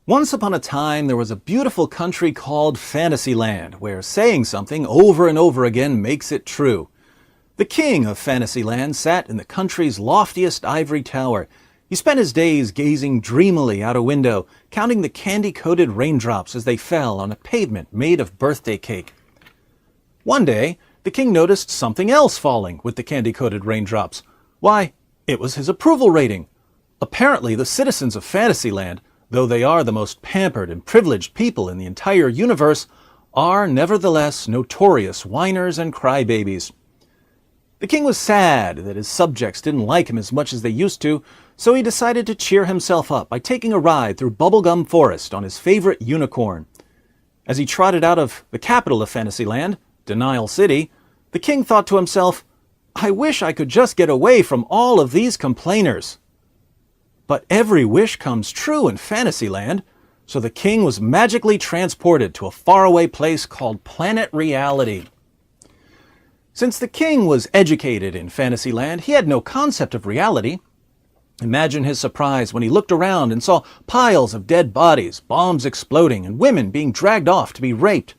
Once upon a time, there was a beautiful country called Fantasyland, where saying something over and over again makes it true. The king of Fantasyland sat in the country's loftiest ivory tower. He spent his days gazing dreamily out a window, counting the candy-coated raindrops as they fell on a pavement made of birthday cake. One day, the king noticed something else falling with the candy-coated raindrops. Why, it was his approval rating. Apparently, the citizens of Fantasyland, though they are the most pampered and privileged people in the entire universe, are nevertheless notorious whiners and crybabies. The king was sad that his subjects didn't like him as much as they used to, so he decided to cheer himself up by taking a ride through Bubblegum Forest on his favorite unicorn. As he trotted out of the capital of Fantasyland, Denial City, the king thought to himself, "I wish I could just get away from all of these complainers." But every wish comes true in Fantasyland, so the king was magically transported to a faraway place called Planet Reality. Since the king was educated in Fantasyland, he had no concept of reality. Imagine his surprise when he looked around and saw piles of dead bodies, bombs exploding, and women being dragged off to be raped.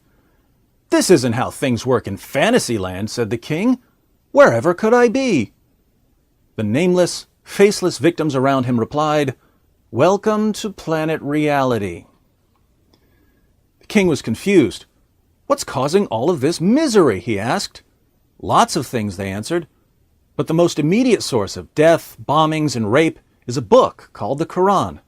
"This isn't how things work in Fantasyland," said the king. "Wherever could I be?" The nameless, faceless victims around him replied, "Welcome to Planet Reality." The king was confused. "What's causing all of this misery?" he asked. "Lots of things," they answered. "But the most immediate source of death, bombings, and rape is a book called the Quran."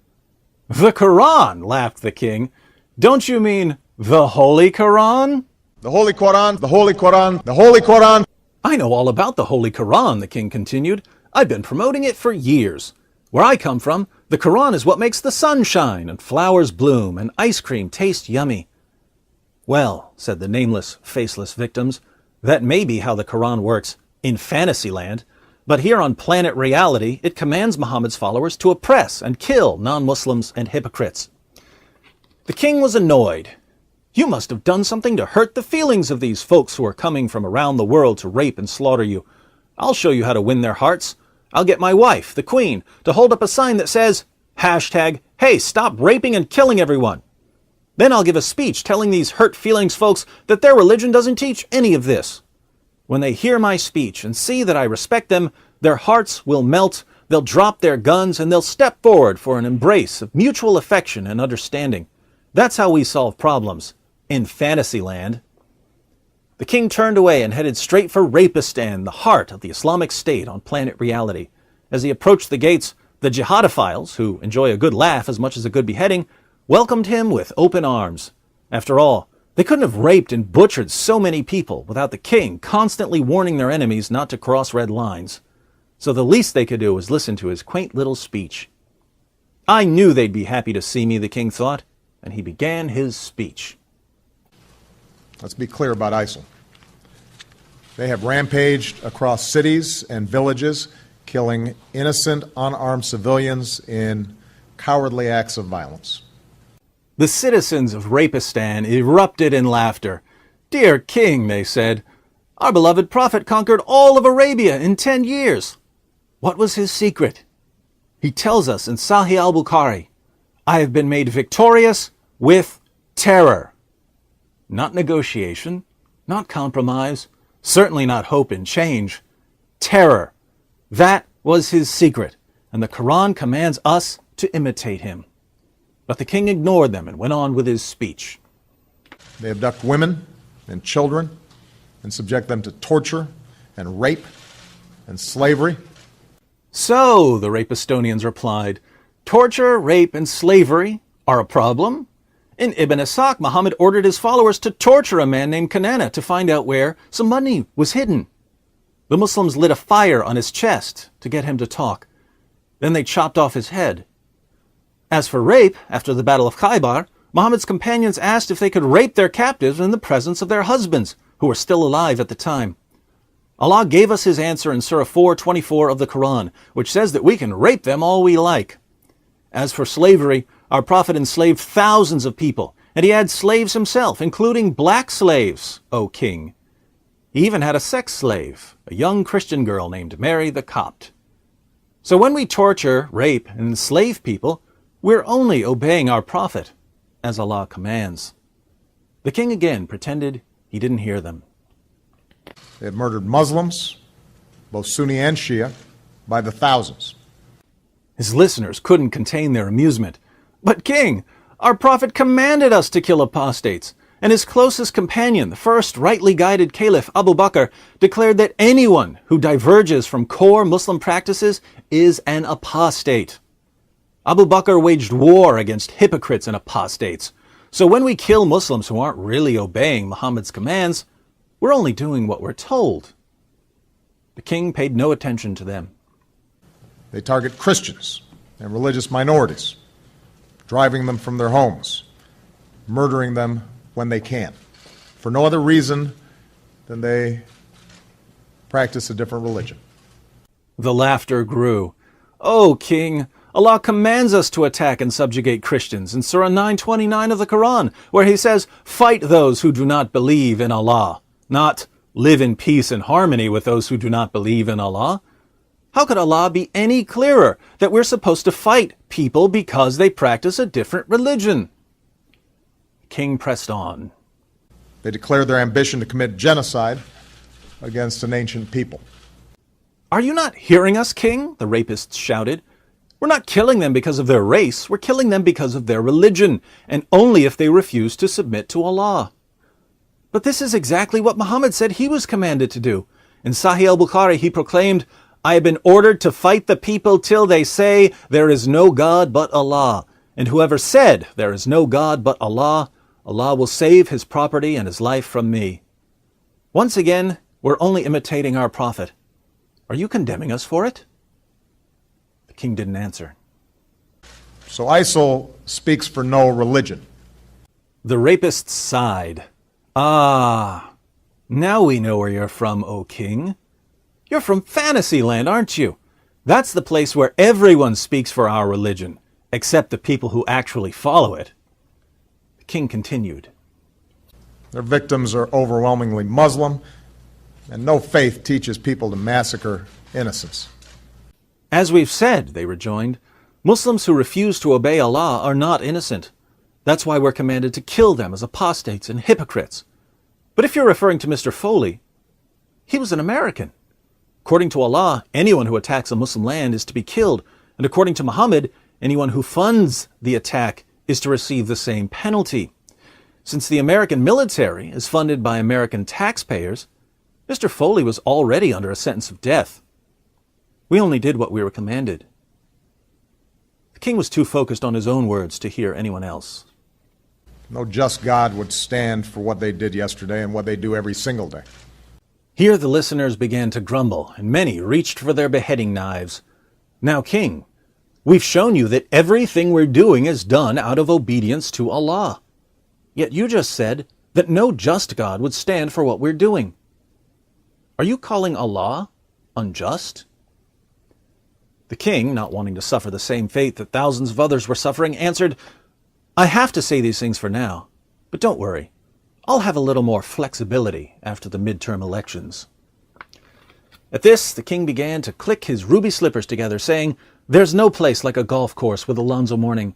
"The Quran?" laughed the king. "Don't you mean the Holy Quran?" The Holy Quran, the Holy Quran, the Holy Quran. "I know all about the Holy Quran," the king continued. "I've been promoting it for years. Where I come from, the Quran is what makes the sun shine and flowers bloom and ice cream taste yummy." "Well," said the nameless, faceless victims, "that may be how the Quran works in Fantasyland, but here on Planet Reality, it commands Muhammad's followers to oppress and kill non-Muslims and hypocrites." The king was annoyed. "You must have done something to hurt the feelings of these folks who are coming from around the world to rape and slaughter you. I'll show you how to win their hearts. I'll get my wife, the queen, to hold up a sign that says, #Hey, stop raping and killing everyone. Then I'll give a speech telling these hurt feelings folks that their religion doesn't teach any of this. When they hear my speech and see that I respect them, their hearts will melt, they'll drop their guns, and they'll step forward for an embrace of mutual affection and understanding. That's how we solve problems in Fantasyland." The king turned away and headed straight for Rapistan, the heart of the Islamic State on Planet Reality. As he approached the gates, the jihadophiles, who enjoy a good laugh as much as a good beheading, welcomed him with open arms. After all, they couldn't have raped and butchered so many people without the king constantly warning their enemies not to cross red lines. So the least they could do was listen to his quaint little speech. "I knew they'd be happy to see me," the king thought, and he began his speech. Let's be clear about ISIL. They have rampaged across cities and villages, killing innocent, unarmed civilians in cowardly acts of violence. The citizens of Rapistan erupted in laughter. "Dear king," they said, "our beloved prophet conquered all of Arabia in 10 years. What was his secret? He tells us in Sahih al-Bukhari, 'I have been made victorious with terror.' Not negotiation, not compromise, certainly not hope and change. Terror. That was his secret, and the Quran commands us to imitate him." But the king ignored them and went on with his speech. They abduct women and children and subject them to torture and rape and slavery. "So," the Rapistonians replied, "torture, rape, and slavery are a problem? In Ibn Ishaq, Muhammad ordered his followers to torture a man named Kanana to find out where some money was hidden. The Muslims lit a fire on his chest to get him to talk. Then they chopped off his head. As for rape, after the Battle of Khaybar, Muhammad's companions asked if they could rape their captives in the presence of their husbands, who were still alive at the time. Allah gave us his answer in Surah 4:24 of the Quran, which says that we can rape them all we like. As for slavery, our prophet enslaved thousands of people, and he had slaves himself, including black slaves, O king. He even had a sex slave, a young Christian girl named Mary the Copt. So when we torture, rape, and enslave people, We're only obeying our prophet, as Allah commands." The king again pretended he didn't hear them. They have murdered Muslims, both Sunni and Shia, by the thousands. His listeners couldn't contain their amusement. "But king, our prophet commanded us to kill apostates, and his closest companion, the first rightly guided caliph Abu Bakr, declared that anyone who diverges from core Muslim practices is an apostate. Abu Bakr waged war against hypocrites and apostates. So when we kill Muslims who aren't really obeying Muhammad's commands, we're only doing what we're told." The king paid no attention to them. They target Christians and religious minorities, driving them from their homes, murdering them when they can, for no other reason than they practice a different religion. The laughter grew. "Oh, king, Allah commands us to attack and subjugate Christians in Surah 929 of the Quran, where he says, 'Fight those who do not believe in Allah,' not 'live in peace and harmony with those who do not believe in Allah.' How could Allah be any clearer that we're supposed to fight people because they practice a different religion?" The king pressed on. They declare their ambition to commit genocide against an ancient people. "Are you not hearing us, king?" the rapists shouted. "We're not killing them because of their race, we're killing them because of their religion, and only if they refuse to submit to Allah." But this is exactly what Muhammad said he was commanded to do. In Sahih al-Bukhari he proclaimed, "I have been ordered to fight the people till they say, 'There is no God but Allah.' And whoever said, 'There is no God but Allah,' Allah will save his property and his life from me." Once again, we're only imitating our prophet. Are you condemning us for it? The king didn't answer. So ISIL speaks for no religion. The rapists sighed. "Ah, now we know where you're from, O king. You're from Fantasyland, aren't you? That's the place where everyone speaks for our religion, except the people who actually follow it." The king continued. Their victims are overwhelmingly Muslim, and no faith teaches people to massacre innocents. "As we've said," they rejoined, "Muslims who refuse to obey Allah are not innocent. That's why we're commanded to kill them as apostates and hypocrites. But if you're referring to Mr. Foley, he was an American. According to Allah, anyone who attacks a Muslim land is to be killed, and according to Muhammad, anyone who funds the attack is to receive the same penalty. Since the American military is funded by American taxpayers, Mr. Foley was already under a sentence of death. We only did what we were commanded." The king was too focused on his own words to hear anyone else. No just God would stand for what they did yesterday and what they do every single day. Here the listeners began to grumble, and many reached for their beheading knives. "Now, king, we've shown you that everything we're doing is done out of obedience to Allah. Yet you just said that no just God would stand for what we're doing. Are you calling Allah unjust?" The king, not wanting to suffer the same fate that thousands of others were suffering, answered, "I have to say these things for now, but don't worry. I'll have a little more flexibility after the midterm elections." At this, the king began to click his ruby slippers together, saying, "There's no place like a golf course with Alonzo Mourning.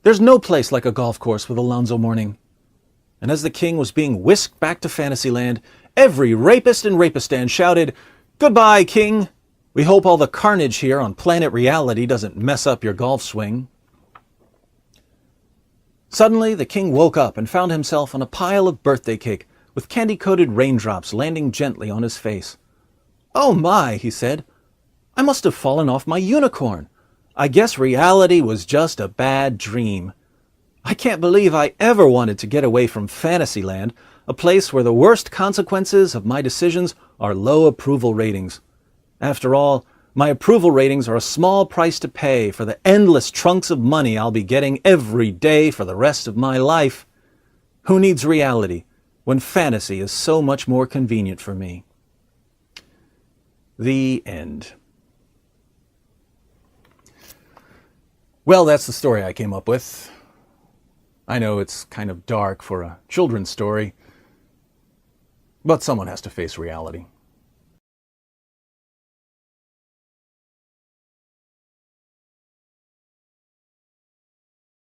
There's no place like a golf course with Alonzo Mourning." And as the king was being whisked back to Fantasyland, every rapist and rapistan shouted, "Goodbye, king. We hope all the carnage here on planet reality doesn't mess up your golf swing." Suddenly, the king woke up and found himself on a pile of birthday cake with candy-coated raindrops landing gently on his face. "Oh my," he said, "I must have fallen off my unicorn. I guess reality was just a bad dream. I can't believe I ever wanted to get away from Fantasyland, a place where the worst consequences of my decisions are low approval ratings. After all, my approval ratings are a small price to pay for the endless trunks of money I'll be getting every day for the rest of my life. Who needs reality when fantasy is so much more convenient for me?" The end. Well, that's the story I came up with. I know it's kind of dark for a children's story, but someone has to face reality.